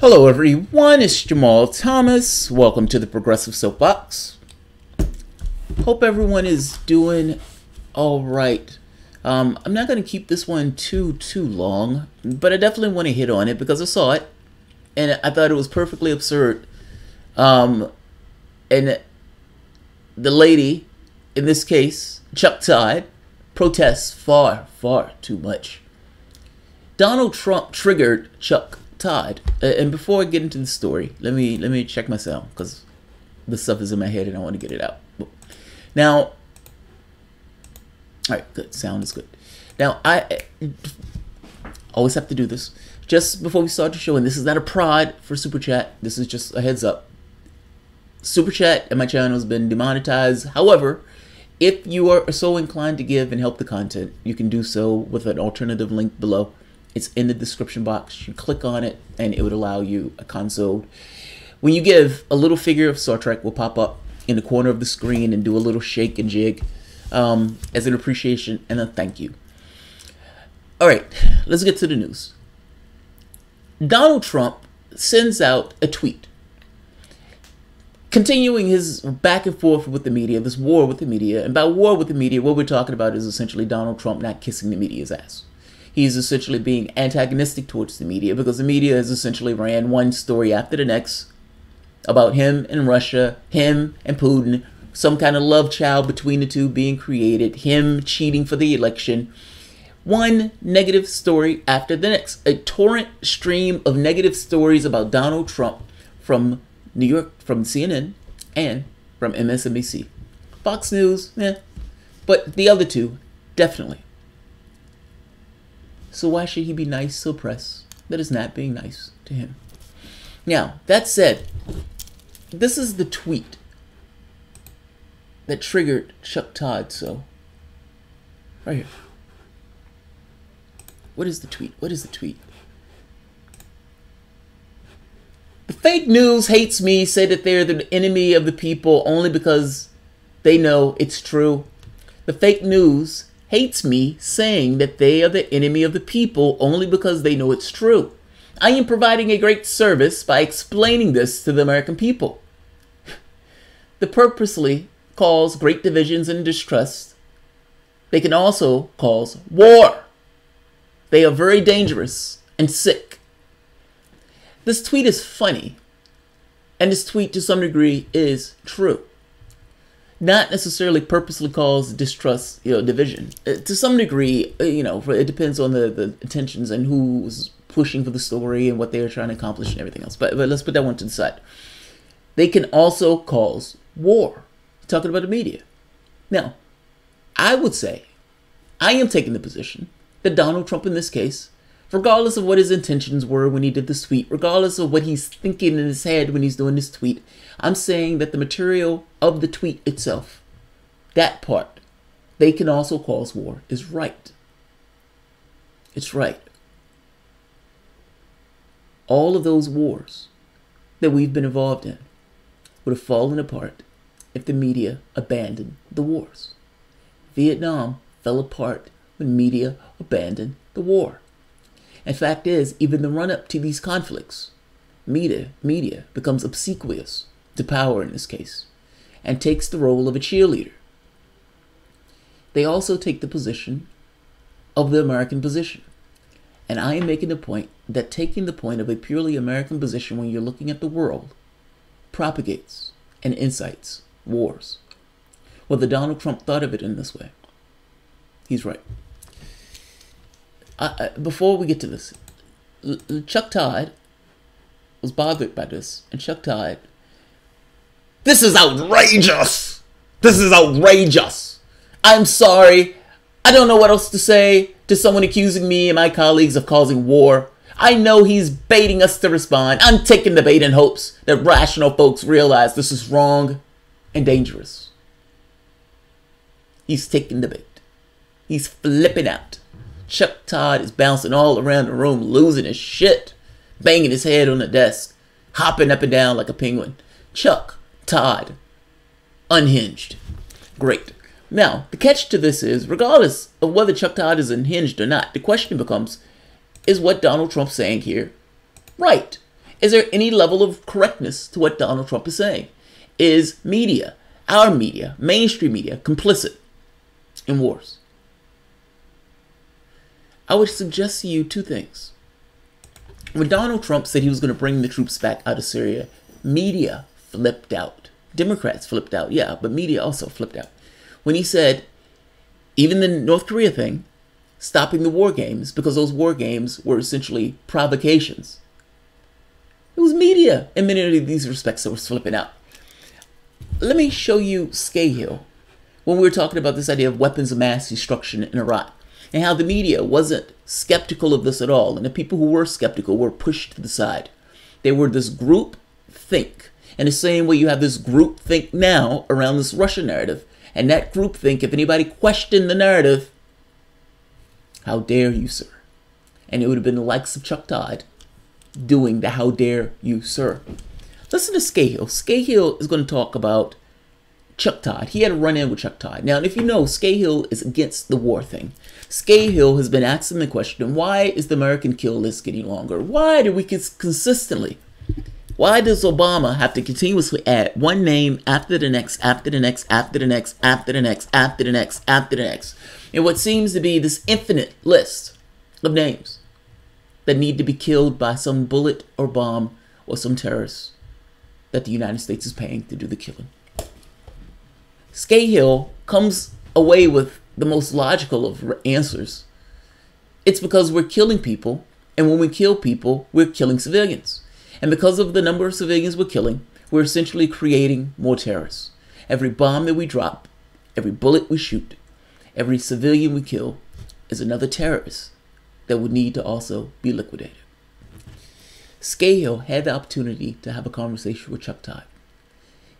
Hello everyone, it's Jamal Thomas. Welcome to the Progressive Soapbox. Hope everyone is doing all right. I'm not going to keep this one too long, but I definitely want to hit on it because I saw it and I thought it was perfectly absurd. And the lady, in this case, Chuck Todd, protests far too much. Donald Trump triggered Chuck Todd. And before I get into the story, let me check my sound because this stuff is in my head and I want to get it out. Now, all right, good. Sound is good. Now, I always have to do this just before we start the show, and this is not a prod for Super Chat. This is just a heads up. Super Chat and my channel has been demonetized. However, if you are so inclined to give and help the content, you can do so with an alternative link below. It's in the description box. You click on it and it would allow you a console. When you give, a little figure of Star Trek will pop up in the corner of the screen and do a little shake and jig as an appreciation and a thank you. All right, let's get to the news. Donald Trump sends out a tweet continuing his back and forth with the media, this war with the media. And by war with the media, what we're talking about is essentially Donald Trump not kissing the media's ass. He's essentially being antagonistic towards the media because the media has essentially ran one story after the next about him and Russia, him and Putin, some kind of love child between the two being created, him cheating for the election. One negative story after the next. A torrent stream of negative stories about Donald Trump from New York, from CNN and from MSNBC. Fox News, but the other two, definitely. So why should he be nice to the press that is not being nice to him? Now, that said, this is the tweet that triggered Chuck Todd. So, right here. What is the tweet? What is the tweet? The fake news hates me, say that they're the enemy of the people only because they know it's true. The fake news hates me, saying that they are the enemy of the people only because they know it's true. I am providing a great service by explaining this to the American people. They purposely cause great divisions and distrust. They can also cause war. They are very dangerous and sick. This tweet is funny, and this tweet to some degree is true. Not necessarily purposely cause distrust, division. To some degree, it depends on the intentions and who's pushing for the story and what they're trying to accomplish and everything else. But let's put that one to the side. They can also cause war. Talking about the media. Now, I would say, I am taking the position that Donald Trump in this case, regardless of what his intentions were when he did this tweet, regardless of what he's thinking in his head when he's doing this tweet, I'm saying that the material of the tweet itself, that part, they can also cause war, is right. It's right. All of those wars that we've been involved in would have fallen apart if the media abandoned the wars. Vietnam fell apart when media abandoned the war. And fact is, even the run-up to these conflicts, media becomes obsequious to power in this case, and takes the role of a cheerleader. They also take the position of the American position. And I am making the point that taking the point of a purely American position when you're looking at the world propagates and incites wars. Whether Donald Trump thought of it in this way, he's right. Before we get to this, Chuck Todd was bothered by this, and Chuck Todd, this is outrageous! This is outrageous! I'm sorry. I don't know what else to say to someone accusing me and my colleagues of causing war. I know he's baiting us to respond. I'm taking the bait in hopes that rational folks realize this is wrong and dangerous. He's taking the bait. He's flipping out. Chuck Todd is bouncing all around the room, losing his shit, banging his head on the desk, hopping up and down like a penguin. Chuck Todd, unhinged. Great. Now, the catch to this is, regardless of whether Chuck Todd is unhinged or not, the question becomes, is what Donald Trump's saying here right? Is there any level of correctness to what Donald Trump is saying? Is media, our media, mainstream media, complicit in wars? I would suggest to you two things. When Donald Trump said he was going to bring the troops back out of Syria, media flipped out. Democrats flipped out, yeah, but media also flipped out. When he said, even the North Korea thing, stopping the war games, because those war games were essentially provocations. It was media in many of these respects that was flipping out. Let me show you Scahill when we were talking about this idea of weapons of mass destruction in Iraq, and how the media wasn't skeptical of this at all, and the people who were skeptical were pushed to the side. They were this group think, in the same way you have this group think now around this Russia narrative. And that group think, if anybody questioned the narrative, how dare you, sir? And it would have been the likes of Chuck Todd doing the how dare you, sir. Listen to Scahill. Scahill is going to talk about Chuck Todd. He had a run-in with Chuck Todd. Now, if you know, Scahill is against the war thing. Scahill has been asking the question, why is the American kill list getting longer? Why do we consistently... Why does Obama have to continuously add one name after the next, after the next, after the next, after the next, after the next, after the next? And what seems to be this infinite list of names that need to be killed by some bullet or bomb or some terrorist that the United States is paying to do the killing. Scahill comes away with the most logical of answers. It's because we're killing people, and when we kill people, we're killing civilians. And because of the number of civilians we're killing, we're essentially creating more terrorists. Every bomb that we drop, every bullet we shoot, every civilian we kill is another terrorist that would need to also be liquidated. Scahill had the opportunity to have a conversation with Chuck Todd.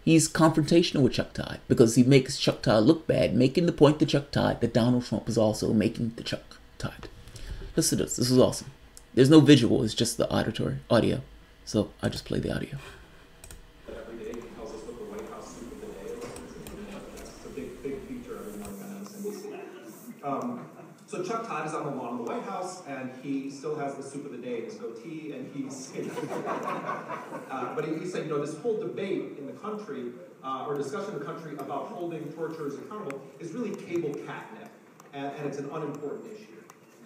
He's confrontational with Chuck Todd because he makes Chuck Todd look bad, making the point to Chuck Todd that Donald Trump is also making to Chuck Todd. Listen to this. This is awesome. There's no visual. It's just the auditory audio. So I just play the audio. Every day he tells us what the White House soup of the day is. It's a big feature every morning on MSNBC. So Chuck Todd is on the lawn of the White House, and he still has the soup of the day in his goatee, and he's but he's saying, this whole debate in the country, or discussion in the country about holding torturers accountable is really cable catnip, and it's an unimportant issue.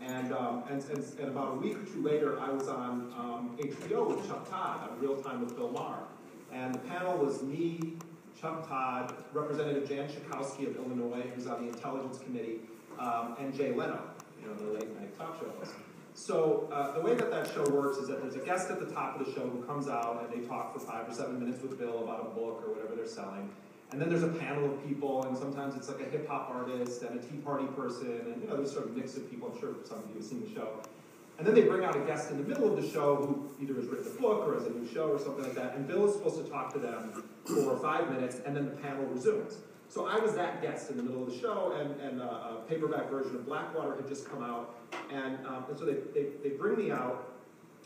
And about a week or two later, I was on HBO with Chuck Todd on Real Time with Bill Maher. And the panel was me, Chuck Todd, Representative Jan Schakowsky of Illinois, who's on the Intelligence Committee, and Jay Leno, the late night talk show host. So the way that show works is that there's a guest at the top of the show who comes out and they talk for 5 or 7 minutes with Bill about a book or whatever they're selling. And then there's a panel of people, and sometimes it's like a hip-hop artist and a Tea Party person, and there's sort of a mix of people. I'm sure some of you have seen the show. And then they bring out a guest in the middle of the show who either has written a book or has a new show or something like that, and Bill is supposed to talk to them for 5 minutes, and then the panel resumes. So I was that guest in the middle of the show, and a paperback version of Blackwater had just come out, and so they bring me out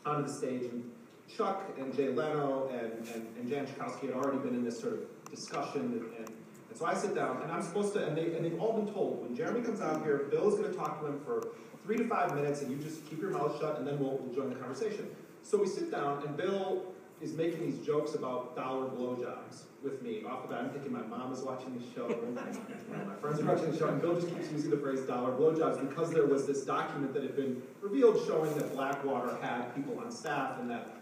onto the stage, and Chuck and Jay Leno and Jan Schakowsky had already been in this sort of discussion, and so I sit down, and I'm supposed to, and they've all been told, when Jeremy comes out here, Bill is going to talk to him for 3 to 5 minutes, and you just keep your mouth shut, and then we'll join the conversation. So we sit down, and Bill is making these jokes about dollar blowjobs with me. Off the bat, I'm thinking my mom is watching the show, and my friends are watching the show, and Bill just keeps using the phrase dollar blowjobs because there was this document that had been revealed showing that Blackwater had people on staff, and that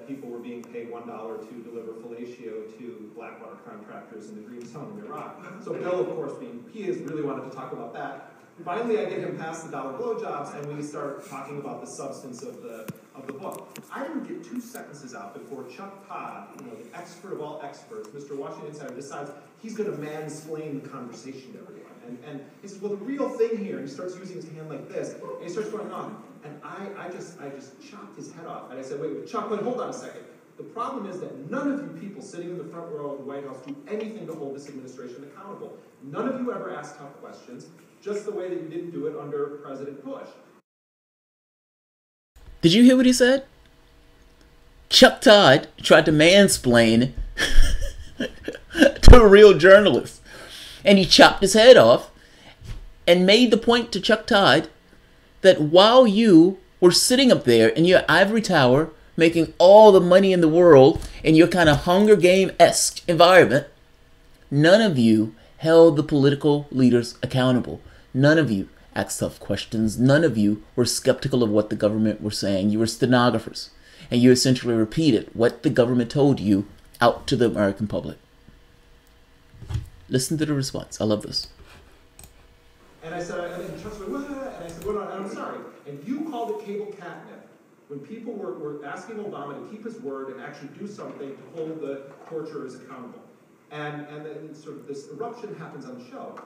people were being paid $1 to deliver fellatio to Blackwater contractors in the Green Zone in Iraq. So Bill, of course, he has really wanted to talk about that. Finally, I get him past the dollar blowjobs, and we start talking about the substance of the book. I didn't get 2 sentences out before Chuck Todd, the expert of all experts, Mr. Washington Insider, decides he's going to mansplain the conversation to everyone. And he says, well, the real thing here, and he starts using his hand like this, and he starts going on. And I just chopped his head off. And I said, wait, Chuck, hold on a second. The problem is that none of you people sitting in the front row of the White House do anything to hold this administration accountable. None of you ever ask tough questions, just the way that you didn't do it under President Bush. Did you hear what he said? Chuck Todd tried to mansplain to a real journalist. And he chopped his head off and made the point to Chuck Todd that while you were sitting up there in your ivory tower making all the money in the world in your kind of Hunger Game-esque environment, none of you held the political leaders accountable. None of you asked tough questions. None of you were skeptical of what the government were saying. You were stenographers, and you essentially repeated what the government told you out to the American public. Listen to the response. I love this. And I said, and Chuck's like, what? And I said, well, no, I'm sorry. And you called it cable catnip when people were asking Obama to keep his word and actually do something to hold the torturers accountable. And then sort of this eruption happens on the show.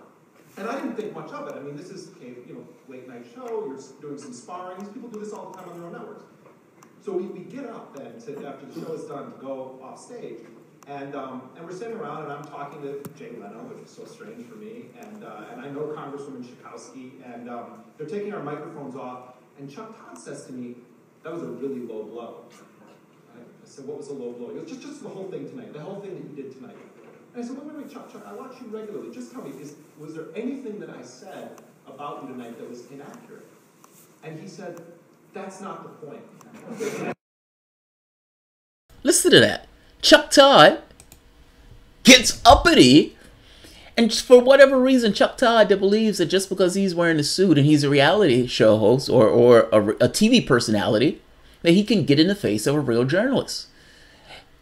And I didn't think much of it. I mean, this is a late night show. You're doing some sparring. These people do this all the time on their own networks. So we get up then after the show is done to go off stage. And we're sitting around, and I'm talking to Jay Leno, which is so strange for me, and I know Congresswoman Schakowsky, and they're taking our microphones off, and Chuck Todd says to me, that was a really low blow. I said, what was a low blow? He goes, just the whole thing tonight, the whole thing that you did tonight. And I said, wait, Chuck, I watch you regularly. Just tell me, was there anything that I said about you tonight that was inaccurate? And he said, that's not the point. Listen to that. Chuck Todd gets uppity, and for whatever reason, Chuck Todd believes that just because he's wearing a suit and he's a reality show host or a TV personality, that he can get in the face of a real journalist.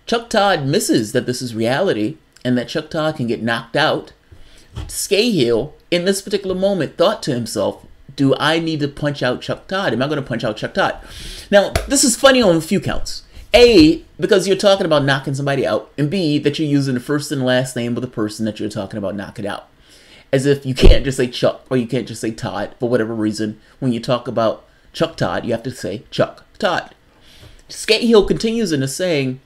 Chuck Todd misses that this is reality and that Chuck Todd can get knocked out. Scahill, in this particular moment, thought to himself, do I need to punch out Chuck Todd? Am I going to punch out Chuck Todd? Now, this is funny on a few counts. A, because you're talking about knocking somebody out, and B, that you're using the first and last name of the person that you're talking about knocking out. As if you can't just say Chuck or you can't just say Todd for whatever reason. When you talk about Chuck Todd, you have to say Chuck Todd. Scahill continues into saying,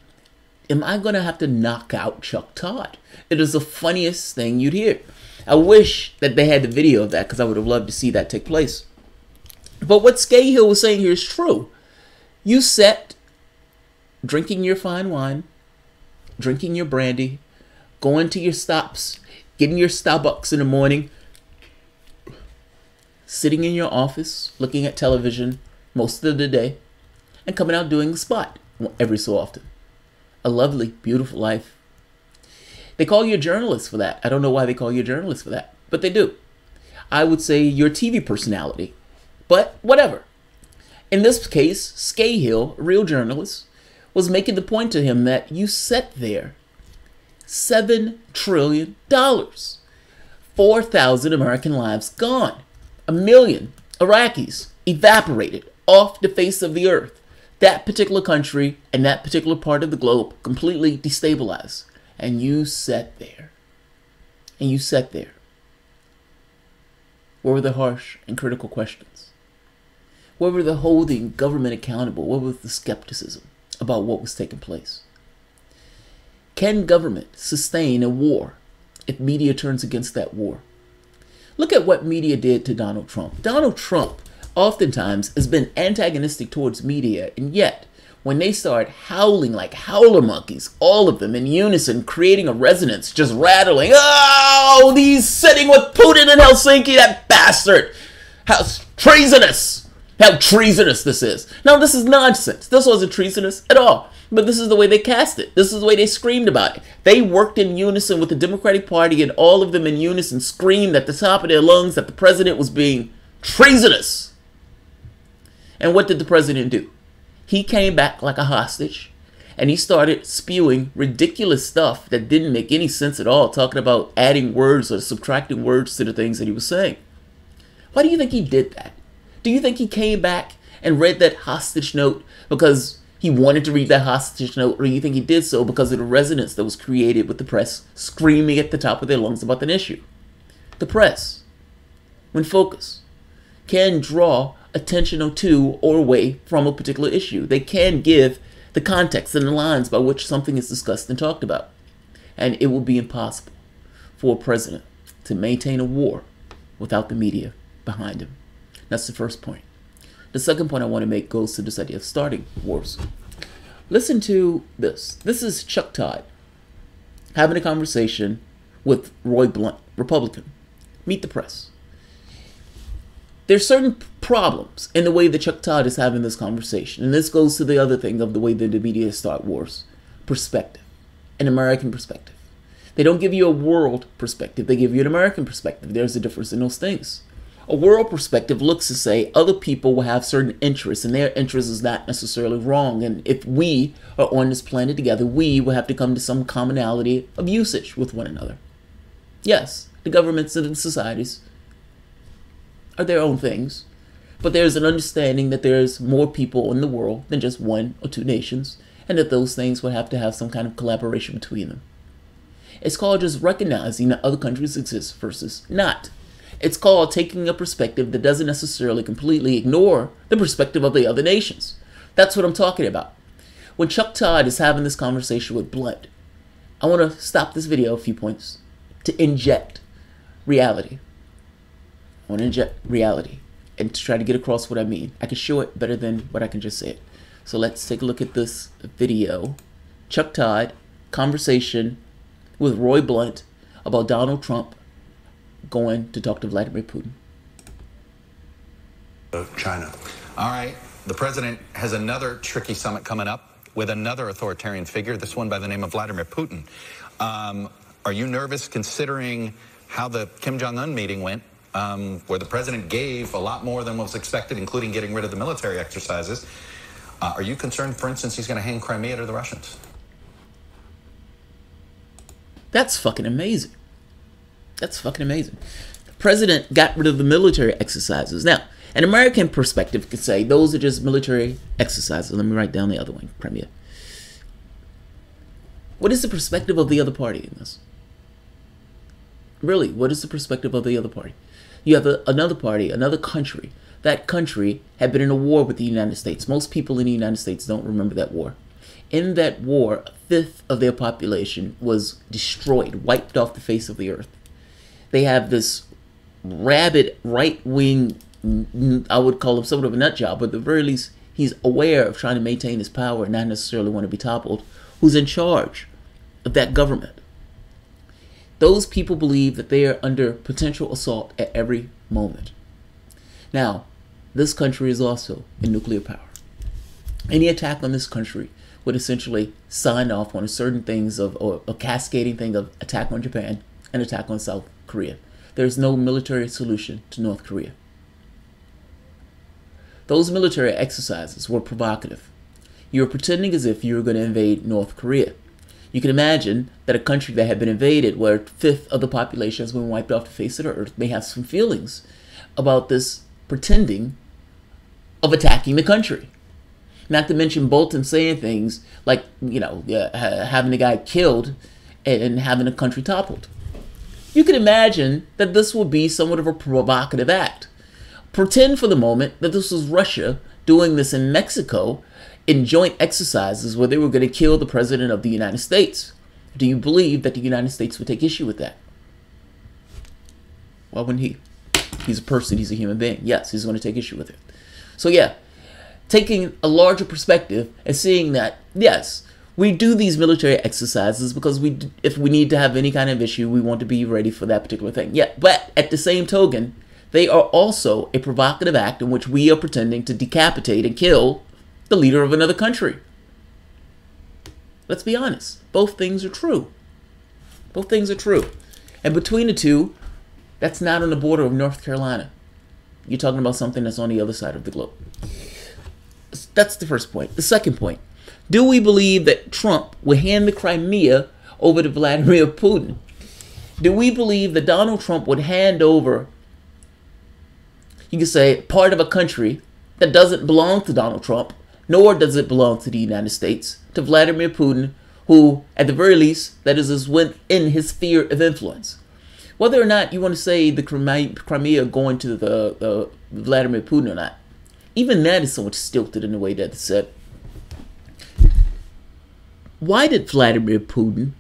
am I going to have to knock out Chuck Todd? It is the funniest thing you'd hear. I wish that they had the video of that because I would have loved to see that take place. But what Scahill was saying here is true. You sat drinking your fine wine, drinking your brandy, going to your stops, getting your Starbucks in the morning, sitting in your office, looking at television most of the day, and coming out doing the spot every so often. A lovely, beautiful life. They call you a journalist for that. I don't know why they call you a journalist for that, but they do. I would say you're a TV personality, but whatever. In this case, Scahill, a real journalist, was making the point to him that you sat there $7 trillion, 4,000 American lives gone, 1 million Iraqis evaporated off the face of the earth, that particular country and that particular part of the globe completely destabilized, and you sat there, What were the harsh and critical questions? What were the holding government accountable? What was the skepticism about what was taking place? Can government sustain a war if media turns against that war? Look at what media did to Donald Trump. Donald Trump oftentimes has been antagonistic towards media, and yet when they start howling like howler monkeys, all of them in unison, creating a resonance, just rattling, oh, he's sitting with Putin in Helsinki, that bastard, how treasonous. How treasonous this is. Now, this is nonsense. This wasn't treasonous at all. But this is the way they cast it. This is the way they screamed about it. They worked in unison with the Democratic Party, and all of them in unison screamed at the top of their lungs that the president was being treasonous. And what did the president do? He came back like a hostage, and he started spewing ridiculous stuff that didn't make any sense at all, talking about adding words or subtracting words to the things that he was saying. Why do you think he did that? Do you think he came back and read that hostage note because he wanted to read that hostage note, or do you think he did so because of the resonance that was created with the press screaming at the top of their lungs about an issue? The press, when focused, can draw attention to or away from a particular issue. They can give the context and the lines by which something is discussed and talked about. And it will be impossible for a president to maintain a war without the media behind him. That's the first point. The second point I want to make goes to this idea of starting wars. Listen to this. This is Chuck Todd having a conversation with Roy Blunt, Republican. Meet the press. There's certain problems in the way that Chuck Todd is having this conversation. And this goes to the other thing of the way that the media start wars. Perspective. An American perspective. They don't give you a world perspective. They give you an American perspective. There's a difference in those things. A world perspective looks to say other people will have certain interests, and their interest is not necessarily wrong. And if we are on this planet together, we will have to come to some commonality of usage with one another. Yes, the governments and the societies are their own things, but there's an understanding that there's more people in the world than just one or two nations, and that those things would have to have some kind of collaboration between them. It's called just recognizing that other countries exist versus not. It's called taking a perspective that doesn't necessarily completely ignore the perspective of the other nations. That's what I'm talking about. When Chuck Todd is having this conversation with Blunt, I want to stop this video a few points to inject reality. I want to inject reality and to try to get across what I mean. I can show it better than what I can just say it. So let's take a look at this video. Chuck Todd, conversation with Roy Blunt about Donald Trump going to talk to Vladimir Putin. China. All right. The president has another tricky summit coming up with another authoritarian figure, this one by the name of Vladimir Putin. Are you nervous considering how the Kim Jong-un meeting went, where the president gave a lot more than was expected, including getting rid of the military exercises? Are you concerned, for instance, he's going to hand Crimea to the Russians? That's fucking amazing. That's fucking amazing. The president got rid of the military exercises. Now, an American perspective could say those are just military exercises. Let me write down the other one, Crimea. What is the perspective of the other party in this? Really, what is the perspective of the other party? You have another party, another country. That country had been in a war with the United States. Most people in the United States don't remember that war. In that war, a fifth of their population was destroyed, wiped off the face of the earth. They have this rabid right-wing, I would call him somewhat of a nut job, but at the very least, he's aware of trying to maintain his power and not necessarily want to be toppled, who's in charge of that government. Those people believe that they are under potential assault at every moment. Now, this country is also in nuclear power. Any attack on this country would essentially sign off on certain things or a cascading thing of attack on Japan and attack on South Korea. There's no military solution to North Korea. Those military exercises were provocative. You were pretending as if you were going to invade North Korea. You can imagine that a country that had been invaded, where a fifth of the population has been wiped off the face of the earth, may have some feelings about this pretending of attacking the country. Not to mention Bolton saying things like, having a guy killed and having a country toppled. You can imagine that this will be somewhat of a provocative act. Pretend for the moment that this was Russia doing this in Mexico in joint exercises where they were going to kill the president of the United States. Do you believe that the United States would take issue with that? Why wouldn't he? He's a person, he's a human being. Yes, he's going to take issue with it. So yeah, taking a larger perspective and seeing that, yes, we do these military exercises because if we need to have any kind of issue, we want to be ready for that particular thing. Yeah, but at the same token, they are also a provocative act in which we are pretending to decapitate and kill the leader of another country. Let's be honest. Both things are true. Both things are true. And between the two, that's not on the border of North Carolina. You're talking about something that's on the other side of the globe. That's the first point. The second point. Do we believe that Trump will hand the Crimea over to Vladimir Putin? Do we believe that Donald Trump would hand over, you could say, part of a country that doesn't belong to Donald Trump, nor does it belong to the United States, to Vladimir Putin, who, at the very least, that is within his sphere of influence? Whether or not you want to say the Crimea going to the Vladimir Putin or not, even that is somewhat stilted in the way that it's said. Why did Vladimir Putin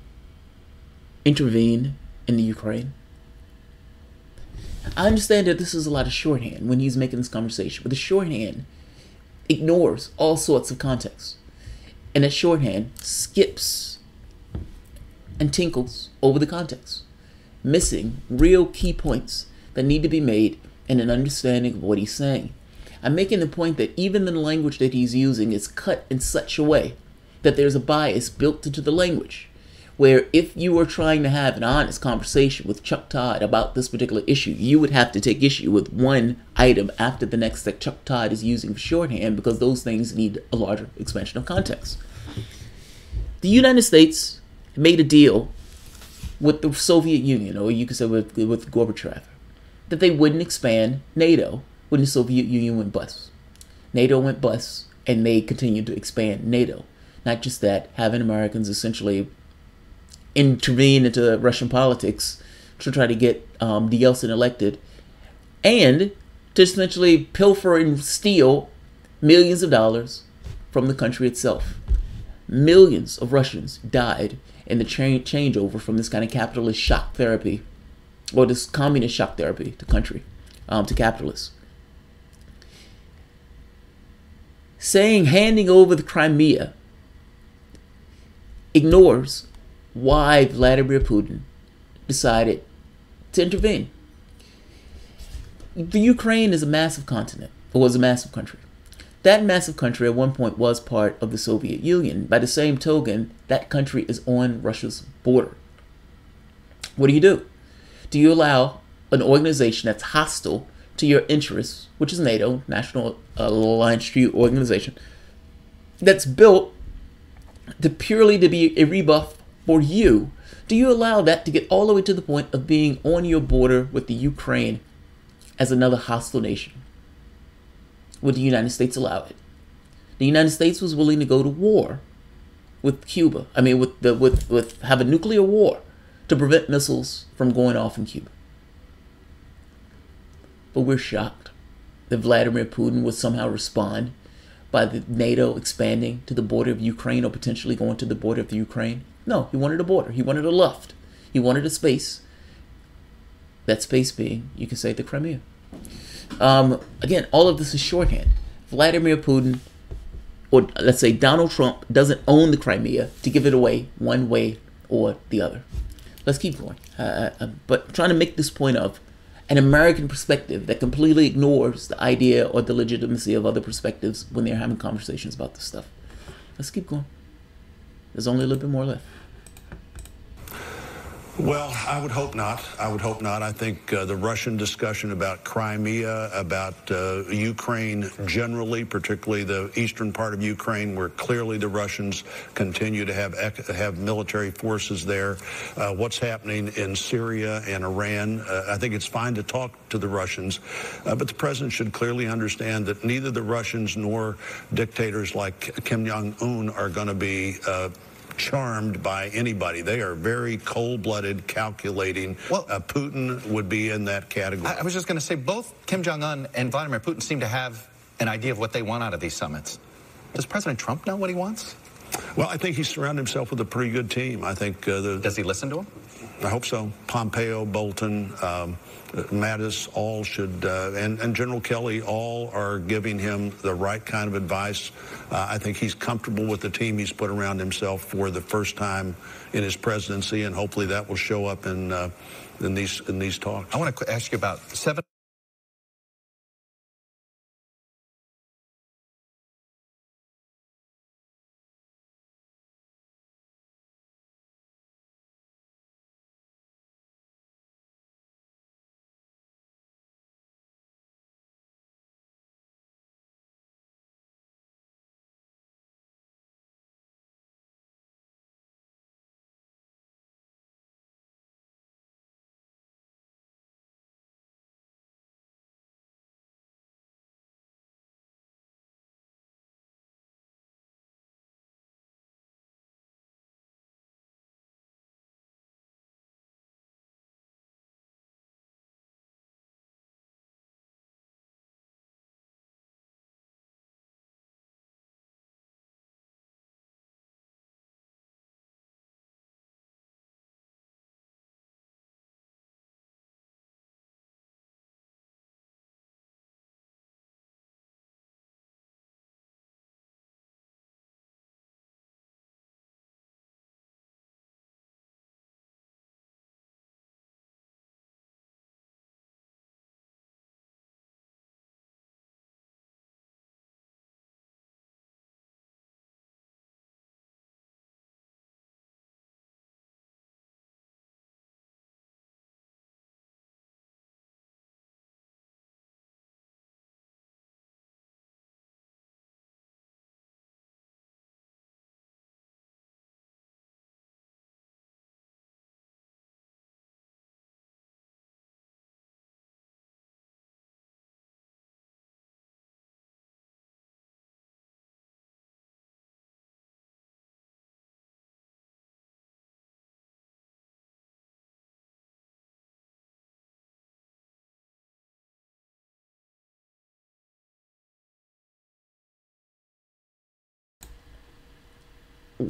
intervene in the Ukraine? I understand that this is a lot of shorthand when he's making this conversation, but the shorthand ignores all sorts of context. And that shorthand skips and tinkles over the context, missing real key points that need to be made and an understanding of what he's saying. I'm making the point that even the language that he's using is cut in such a way that there's a bias built into the language, where if you were trying to have an honest conversation with Chuck Todd about this particular issue, you would have to take issue with one item after the next that Chuck Todd is using for shorthand, because those things need a larger expansion of context. The United States made a deal with the Soviet Union, or you could say with Gorbachev, that they wouldn't expand NATO when the Soviet Union went bust. NATO went bust, and they continued to expand NATO. Not just that, having Americans essentially intervene into Russian politics to try to get Yeltsin elected, and to essentially pilfer and steal millions of dollars from the country itself. Millions of Russians died in the changeover from this kind of capitalist shock therapy, or this communist shock therapy to country, to capitalists. Handing over the Crimea ignores why Vladimir Putin decided to intervene. The Ukraine is a massive continent, or was a massive country. That massive country at one point was part of the Soviet Union. By the same token, that country is on Russia's border. What do? Do you allow an organization that's hostile to your interests, which is NATO, National Alliance Treaty Organization, that's built to purely to be a rebuff for you? Do you allow that to get all the way to the point of being on your border with the Ukraine as another hostile nation? Would the United States allow it? The United States was willing to go to war with Cuba. I mean, with have a nuclear war to prevent missiles from going off in Cuba. But we're shocked that Vladimir Putin would somehow respond by the NATO expanding to the border of Ukraine, or potentially going to the border of the Ukraine. No, he wanted a border. He wanted a luft. He wanted a space. That space being, you can say, the Crimea. Again, all of this is shorthand. Vladimir Putin, or let's say Donald Trump, doesn't own the Crimea to give it away one way or the other. Let's keep going. But trying to make this point of an American perspective that completely ignores the idea or the legitimacy of other perspectives when they're having conversations about this stuff. Let's keep going. There's only a little bit more left. Well, I would hope not. I would hope not. I think the Russian discussion about Crimea, about Ukraine generally, particularly the eastern part of Ukraine, where clearly the Russians continue to have military forces there. What's happening in Syria and Iran, I think it's fine to talk to the Russians, but the president should clearly understand that neither the Russians nor dictators like Kim Jong-un are going to be charmed by anybody. They are very cold-blooded, calculating. Well, Putin would be in that category. I was just going to say, both Kim Jong-un and Vladimir Putin seem to have an idea of what they want out of these summits. Does President Trump know what he wants? Well, I think he's surrounded himself with a pretty good team. I think does he listen to him? I hope so. Pompeo, Bolton, Mattis, all should, and General Kelly, all are giving him the right kind of advice. I think he's comfortable with the team he's put around himself for the first time in his presidency, and hopefully that will show up in these talks. I want to ask you about 7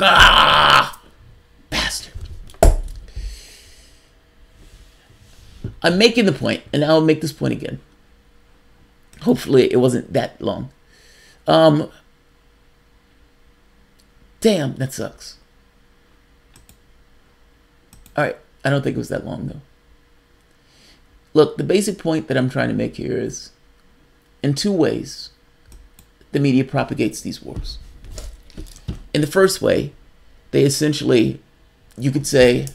Ah! Bastard. I'm making the point, and I'll make this point again. Hopefully it wasn't that long. Damn, that sucks. Alright, I don't think it was that long though. Look, the basic point that I'm trying to make here is, in two ways, the media propagates these wars. In the first way, they essentially, you could say,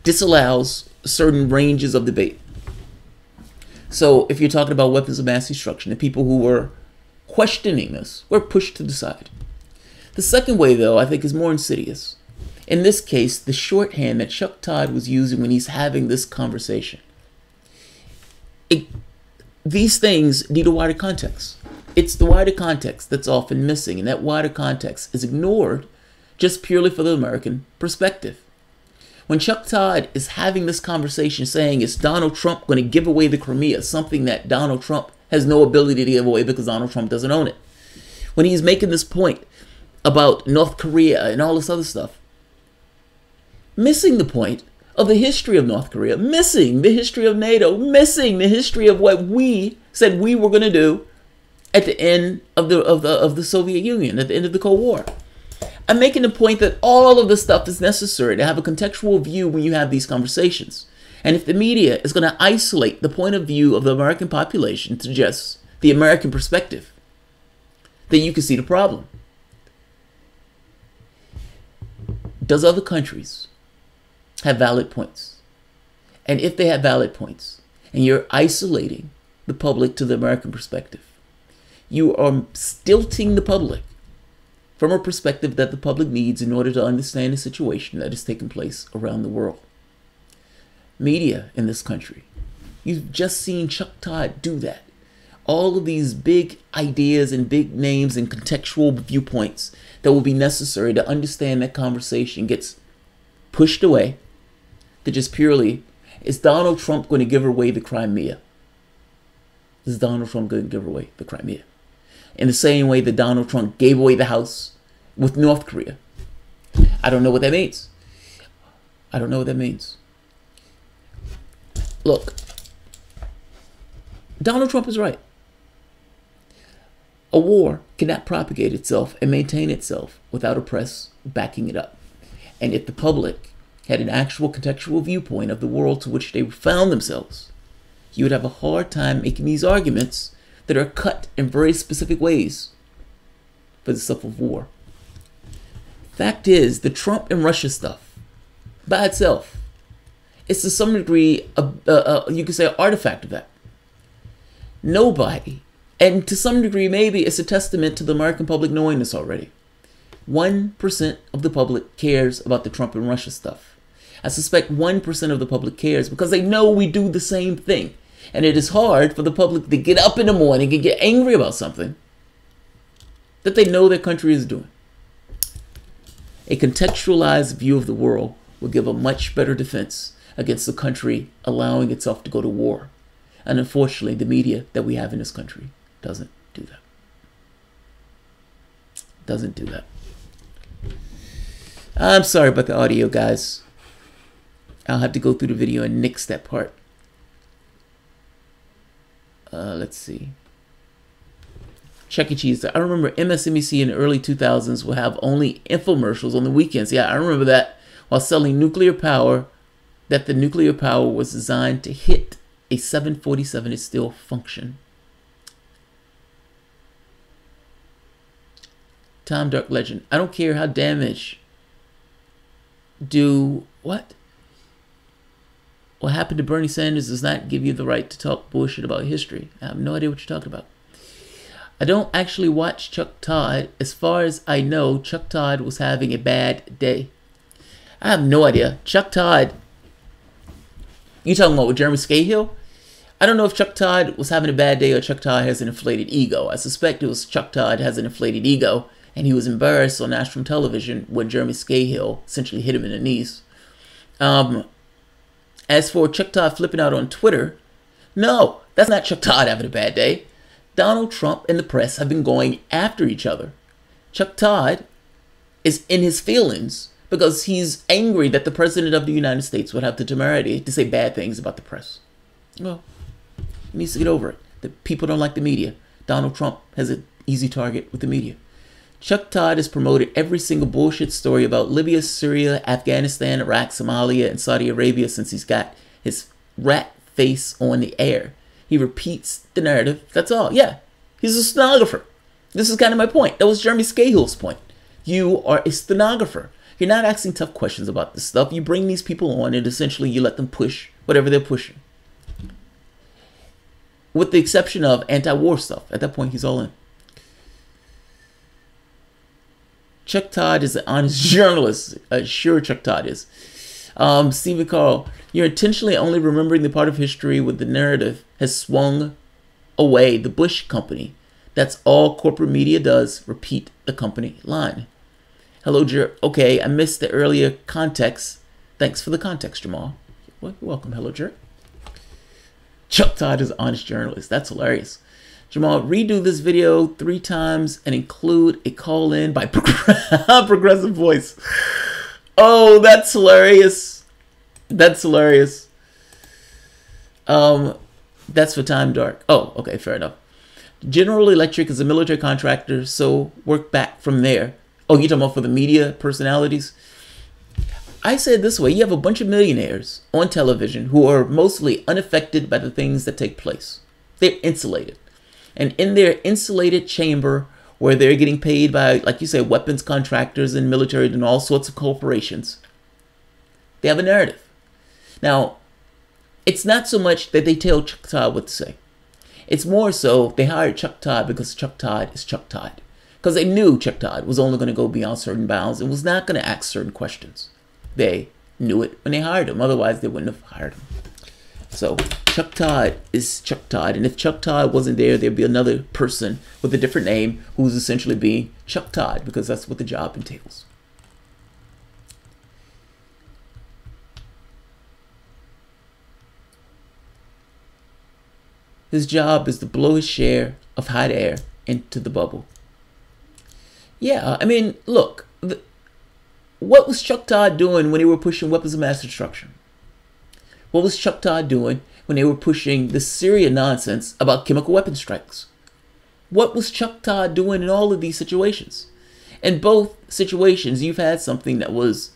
disallows certain ranges of debate. So if you're talking about weapons of mass destruction, the people who were questioning this were pushed to the side. The second way, though, I think is more insidious. In this case, the shorthand that Chuck Todd was using when he's having this conversation. These things need a wider context. It's the wider context that's often missing, and that wider context is ignored just purely for the American perspective. When Chuck Todd is having this conversation saying, is Donald Trump going to give away the Crimea, something that Donald Trump has no ability to give away because Donald Trump doesn't own it. When he's making this point about North Korea and all this other stuff, missing the point of the history of North Korea, missing the history of NATO, missing the history of what we said we were going to do at the end of the Soviet Union, at the end of the Cold War. I'm making the point that all of this stuff is necessary to have a contextual view when you have these conversations. And if the media is going to isolate the point of view of the American population to just the American perspective, then you can see the problem. Does other countries have valid points? And if they have valid points, and you're isolating the public to the American perspective, you are stilting the public from a perspective that the public needs in order to understand the situation that is taking place around the world. Media in this country, you've just seen Chuck Todd do that. All of these big ideas and big names and contextual viewpoints that will be necessary to understand that conversation gets pushed away to just purely, is Donald Trump going to give away the Crimea? Is Donald Trump going to give away the Crimea? In the same way that Donald Trump gave away the house with North Korea. I don't know what that means. I don't know what that means. Look, Donald Trump is right. A war cannot propagate itself and maintain itself without a press backing it up. And if the public had an actual contextual viewpoint of the world to which they found themselves, you would have a hard time making these arguments that are cut in very specific ways for the stuff of war. Fact is, the Trump and Russia stuff, by itself, it's to some degree, you could say, an artifact of that. Nobody, and to some degree, maybe it's a testament to the American public knowing this already. 1% of the public cares about the Trump and Russia stuff. I suspect 1% of the public cares because they know we do the same thing. And it is hard for the public to get up in the morning and get angry about something that they know their country is doing. A contextualized view of the world will give a much better defense against the country allowing itself to go to war. And unfortunately, the media that we have in this country doesn't do that. Doesn't do that. I'm sorry about the audio, guys. I'll have to go through the video and nix that part. Let's see. Chuck E. Cheese. I remember MSNBC in the early 2000s would have only infomercials on the weekends. Yeah, I remember that. While selling nuclear power, that the nuclear power was designed to hit a 747 and still function. Tom Dark Legend. I don't care how damaged. Do what? What happened to Bernie Sanders does not give you the right to talk bullshit about history. I have no idea what you're talking about. I don't actually watch Chuck Todd. As far as I know, Chuck Todd was having a bad day. I have no idea. Chuck Todd. You talking about with Jeremy Scahill? I don't know if Chuck Todd was having a bad day or Chuck Todd has an inflated ego. I suspect it was Chuck Todd has an inflated ego, and he was embarrassed on national television when Jeremy Scahill essentially hit him in the knees. As for Chuck Todd flipping out on Twitter, no, that's not Chuck Todd having a bad day. Donald Trump and the press have been going after each other Chuck Todd is in his feelings because he's angry that the President of the United States would have the temerity to say bad things about the press. Well, he needs to get over it. The people don't like the media. Donald Trump has an easy target with the media. Chuck Todd has promoted every single bullshit story about Libya, Syria, Afghanistan, Iraq, Somalia, and Saudi Arabia since he's got his rat face on the air. He repeats the narrative. That's all. Yeah, he's a stenographer. This is kind of my point. That was Jeremy Scahill's point. You are a stenographer. You're not asking tough questions about this stuff. You bring these people on and essentially you let them push whatever they're pushing. With the exception of anti-war stuff. At that point, he's all in. Chuck Todd is an honest journalist. Sure, Chuck Todd is. Stephen Carl, you're intentionally only remembering the part of history where the narrative has swung away the Bush company. That's all corporate media does. Repeat the company line. Hello, okay, I missed the earlier context. Thanks for the context, Jamal. Well, you're welcome. Hello, Jerk. Chuck Todd is an honest journalist. That's hilarious. Jamal, redo this video 3 times and include a call-in by Progressive Voice. Oh, that's hilarious. That's hilarious. That's for Time Dark. Oh, okay, fair enough. General Electric is a military contractor, so work back from there. Oh, you're talking about for the media personalities? I said this way, you have a bunch of millionaires on television who are mostly unaffected by the things that take place. They're insulated. And in their insulated chamber where they're getting paid by, like you say, weapons contractors and military and all sorts of corporations, they have a narrative. Now, it's not so much that they tell Chuck Todd what to say. It's more so they hired Chuck Todd because Chuck Todd is Chuck Todd. Because they knew Chuck Todd was only going to go beyond certain bounds and was not going to ask certain questions. They knew it when they hired him. Otherwise, they wouldn't have hired him. So Chuck Todd is Chuck Todd. And if Chuck Todd wasn't there, there'd be another person with a different name who's essentially being Chuck Todd because that's what the job entails. His job is to blow his share of hot air into the bubble. Yeah, I mean, look, what was Chuck Todd doing when they were pushing weapons of mass destruction? What was Chuck Todd doing when they were pushing the Syria nonsense about chemical weapon strikes? What was Chuck Todd doing in all of these situations? In both situations, you've had something that was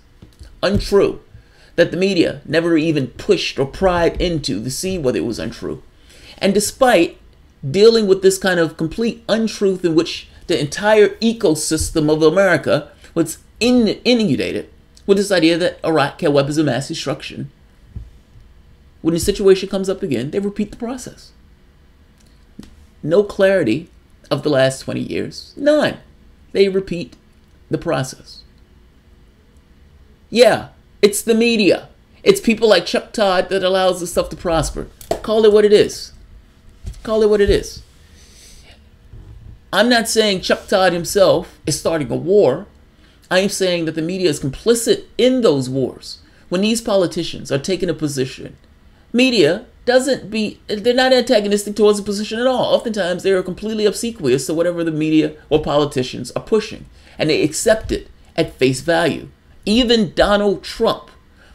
untrue, that the media never even pushed or pried into to see whether it was untrue. And despite dealing with this kind of complete untruth in which the entire ecosystem of America was inundated with this idea that Iraq had weapons of mass destruction, when the situation comes up again, they repeat the process. No clarity of the last 20 years. None. They repeat the process. Yeah, it's the media. It's people like Chuck Todd that allows this stuff to prosper. Call it what it is. Call it what it is. I'm not saying Chuck Todd himself is starting a war. I am saying that the media is complicit in those wars. When these politicians are taking a position, media they're not antagonistic towards a position at all. Oftentimes they are completely obsequious to whatever the media or politicians are pushing. And they accept it at face value. Even Donald Trump,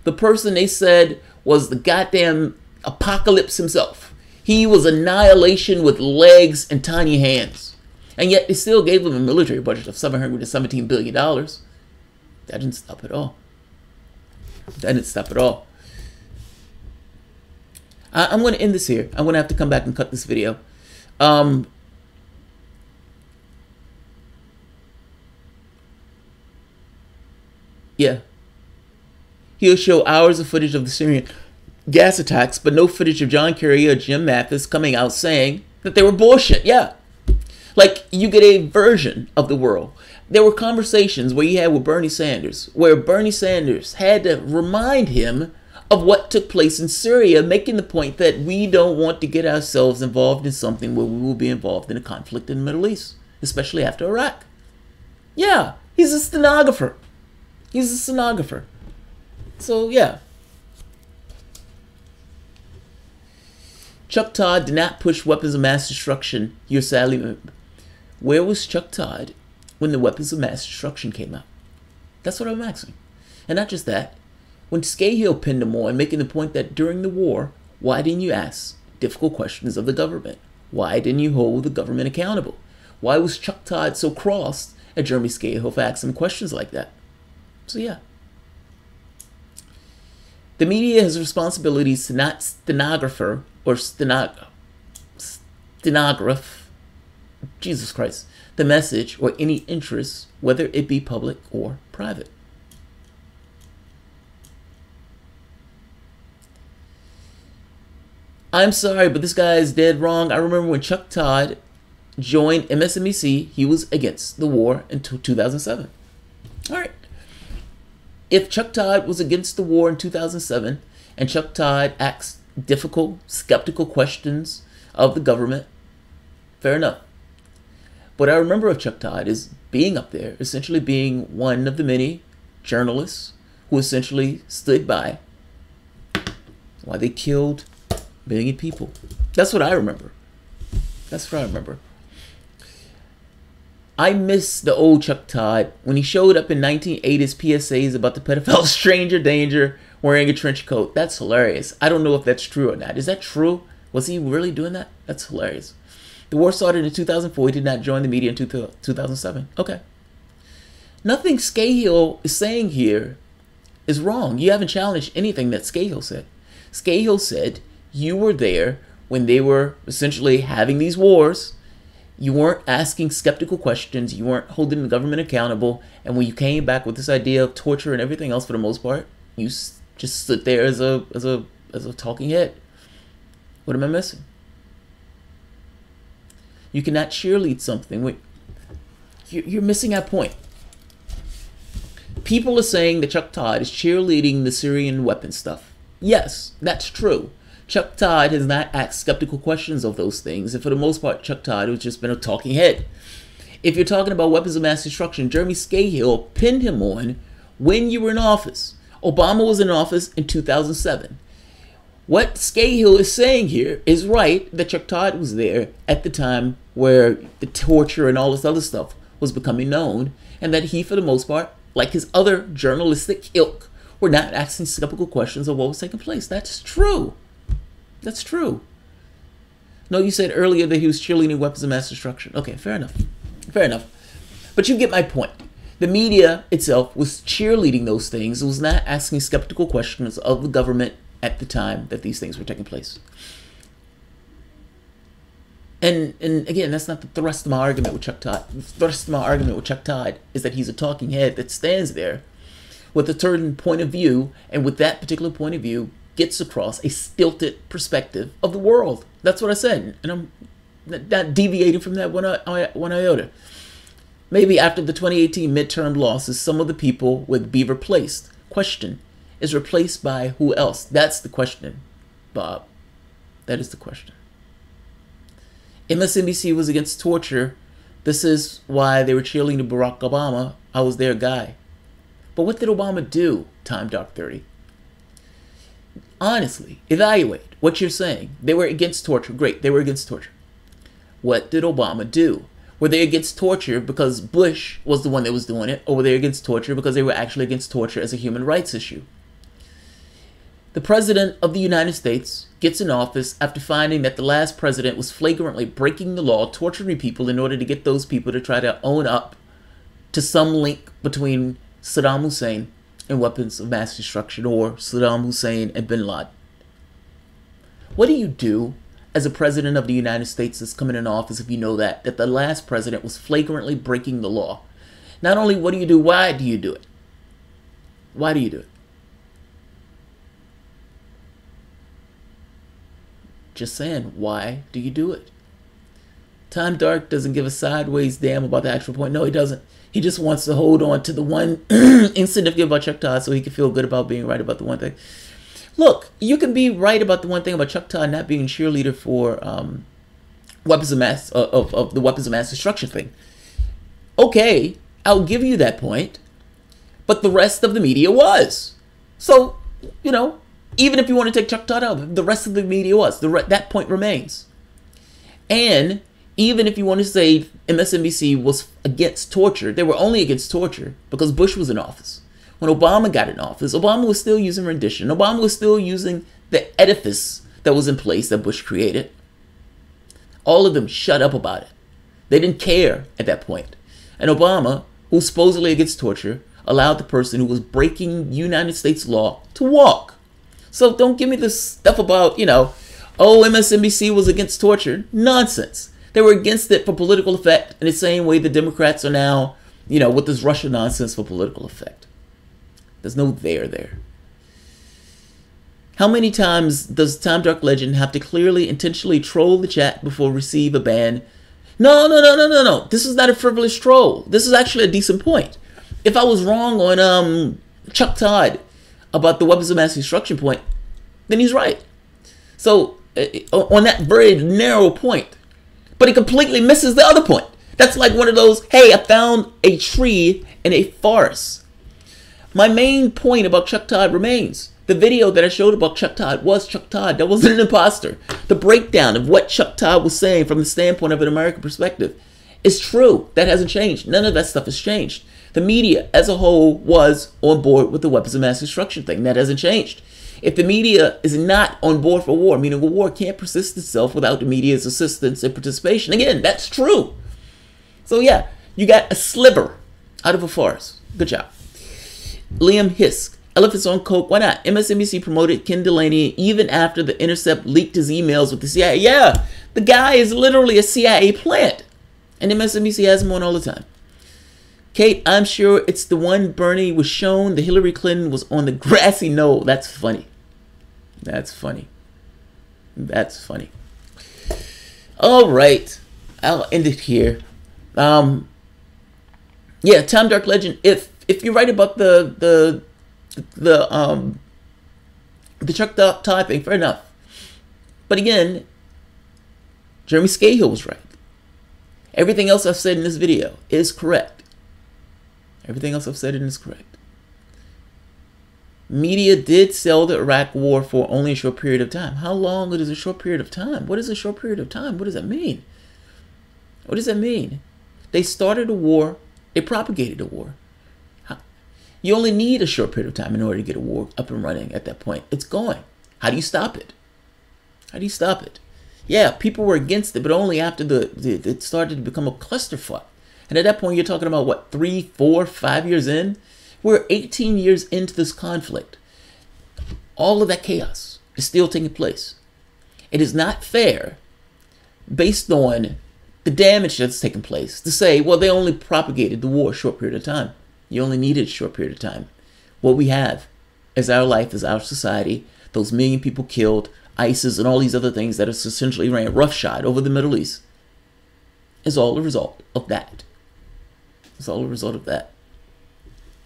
the person they said was the goddamn apocalypse himself. He was annihilation with legs and tiny hands. And yet they still gave him a military budget of $717 billion. That didn't stop at all. That didn't stop at all. I'm going to end this here. I'm going to have to come back and cut this video. Yeah. He'll show hours of footage of the Syrian gas attacks, but no footage of John Kerry or Jim Mathis coming out saying that they were bullshit. Yeah. Like, you get a version of the world. There were conversations where you had with Bernie Sanders, where Bernie Sanders had to remind him of what took place in Syria, making the point that we don't want to get ourselves involved in something where we will be involved in a conflict in the Middle East, especially after Iraq. Yeah, he's a stenographer. He's a stenographer. So, yeah. Chuck Todd did not push weapons of mass destruction. You're sadly... Where was Chuck Todd when the weapons of mass destruction came out? That's what I'm asking. And not just that. When Scahill pinned him on, making the point that during the war, why didn't you ask difficult questions of the government? Why didn't you hold the government accountable? Why was Chuck Todd so crossed at Jeremy Scahill for asking him questions like that? So yeah. The media has responsibilities to not stenograph, Jesus Christ, the message or any interest, whether it be public or private. I'm sorry, but this guy is dead wrong. I remember when Chuck Todd joined MSNBC, he was against the war until 2007. All right. If Chuck Todd was against the war in 2007 and Chuck Todd asked difficult, skeptical questions of the government, fair enough. What I remember of Chuck Todd is being up there, essentially being one of the many journalists who essentially stood by while they killed a million people. That's what I remember. That's what I remember. I miss the old Chuck Todd when he showed up in 1980s PSAs about the pedophile stranger danger wearing a trench coat. That's hilarious. I don't know if that's true or not. Is that true? Was he really doing that? That's hilarious. The war started in 2004. He did not join the media in 2007. Okay. Nothing Scahill is saying here is wrong. You haven't challenged anything that Scahill said. Scahill said you were there when they were essentially having these wars. You weren't asking skeptical questions. You weren't holding the government accountable. And when you came back with this idea of torture and everything else, for the most part, you just stood there as a talking head. What am I missing? You cannot cheerlead something. You're missing that point. People are saying that Chuck Todd is cheerleading the Syrian weapon stuff. Yes, that's true. Chuck Todd has not asked skeptical questions of those things, and for the most part, Chuck Todd has just been a talking head. If you're talking about weapons of mass destruction, Jeremy Scahill pinned him on when you were in office. Obama was in office in 2007. What Scahill is saying here is right, that Chuck Todd was there at the time where the torture and all this other stuff was becoming known, and that he, for the most part, like his other journalistic ilk, were not asking skeptical questions of what was taking place. That's true. That's true. No, you said earlier that he was cheerleading weapons of mass destruction. Okay, fair enough. Fair enough. But you get my point. The media itself was cheerleading those things. It was not asking skeptical questions of the government at the time that these things were taking place. And again, that's not the thrust of my argument with Chuck Todd. The thrust of my argument with Chuck Todd is that he's a talking head that stands there with a certain point of view, and with that particular point of view, gets across a stilted perspective of the world. That's what I said, and I'm not deviating from that one iota. Maybe after the 2018 midterm losses, some of the people would be replaced. Question, is replaced by who else? That's the question, Bob. That is the question. MSNBC was against torture. This is why they were cheerleading Barack Obama. I was their guy. But what did Obama do, Time Dark 30? Honestly, evaluate what you're saying. They were against torture. Great, they were against torture. What did Obama do? Were they against torture because Bush was the one that was doing it, or were they against torture because they were actually against torture as a human rights issue? The President of the United States gets in office after finding that the last president was flagrantly breaking the law, torturing people in order to get those people to try to own up to some link between Saddam Hussein and weapons of mass destruction, or Saddam Hussein and bin Laden. What do you do as a president of the United States that's coming in office if you know that the last president was flagrantly breaking the law? Not only what do you do, why do you do it? Why do you do it? Just saying, why do you do it? Time Dark doesn't give a sideways damn about the actual point. No, he doesn't. He just wants to hold on to the one insignificant about Chuck Todd so he can feel good about being right about the one thing. Look, you can be right about the one thing about Chuck Todd not being a cheerleader for weapons of mass of the weapons of mass destruction thing. Okay, I'll give you that point, but the rest of the media was. So, you know, even if you want to take Chuck Todd out, the rest of the media was. That point remains. And Even if you want to say MSNBC was against torture, they were only against torture because Bush was in office. When Obama got in office, Obama was still using rendition. Obama was still using the edifice that was in place that Bush created. All of them shut up about it. They didn't care at that point. And Obama, who's supposedly against torture, allowed the person who was breaking United States law to walk. So don't give me this stuff about, oh, MSNBC was against torture. Nonsense. They were against it for political effect in the same way the Democrats are now, with this Russia nonsense for political effect. There's no there. How many times does Time Dark Legend have to clearly, intentionally troll the chat before receive a ban? No. This is not a frivolous troll. This is actually a decent point. If I was wrong on Chuck Todd about the weapons of mass destruction point, then he's right. So on that very narrow point, but he completely misses the other point. That's like one of those, hey, I found a tree in a forest. My main point about Chuck Todd remains. The video that I showed about Chuck Todd was Chuck Todd. That wasn't an imposter. The breakdown of what Chuck Todd was saying from the standpoint of an American perspective is true. That hasn't changed. None of that stuff has changed. The media as a whole was on board with the weapons of mass destruction thing. That hasn't changed. If the media is not on board for war, meaning a war can't persist itself without the media's assistance and participation, again, that's true. So yeah, you got a sliver out of a forest. Good job. Liam Hisk. Elephants on coke. Why not? MSNBC promoted Ken Delaney even after The Intercept leaked his emails with the CIA. Yeah, the guy is literally a CIA plant. And MSNBC has him on all the time. Kate, I'm sure it's the one Bernie was shown. The Hillary Clinton was on the grassy knoll. That's funny. That's funny. That's funny. All right. I'll end it here. Yeah, Time Dark Legend. If you're right about the Chuck Todd thing, fair enough. But again, Jeremy Scahill was right. Everything else I've said in this video is correct. Everything else I've said in is correct. Media did sell the Iraq war for only a short period of time. How long is a short period of time? What is a short period of time? What does that mean? What does that mean? They started a war. They propagated a war. You only need a short period of time in order to get a war up and running at that point. It's going. How do you stop it? How do you stop it? Yeah, people were against it, but only after it started to become a clusterfuck. And at that point, you're talking about, what, 3, 4, 5 years in? We're 18 years into this conflict. All of that chaos is still taking place. It is not fair, based on the damage that's taken place, to say, well, they only propagated the war a short period of time. You only needed a short period of time. What we have is our life, is our society, those million people killed, ISIS, and all these other things that has essentially ran roughshod over the Middle East, is all a result of that. It's all a result of that.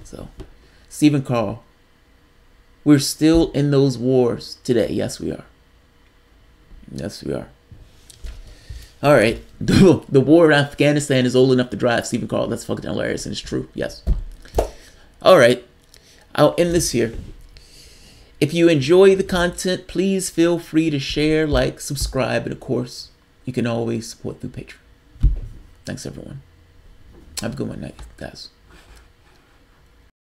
So, Stephen Carl, we're still in those wars today. Yes, we are. Yes, we are. All right. The war in Afghanistan is old enough to drive, Stephen Carl. That's fucking hilarious, and it's true. Yes. All right. I'll end this here. If you enjoy the content, please feel free to share, like, subscribe, and of course, you can always support through Patreon. Thanks, everyone. Have a good one night, guys.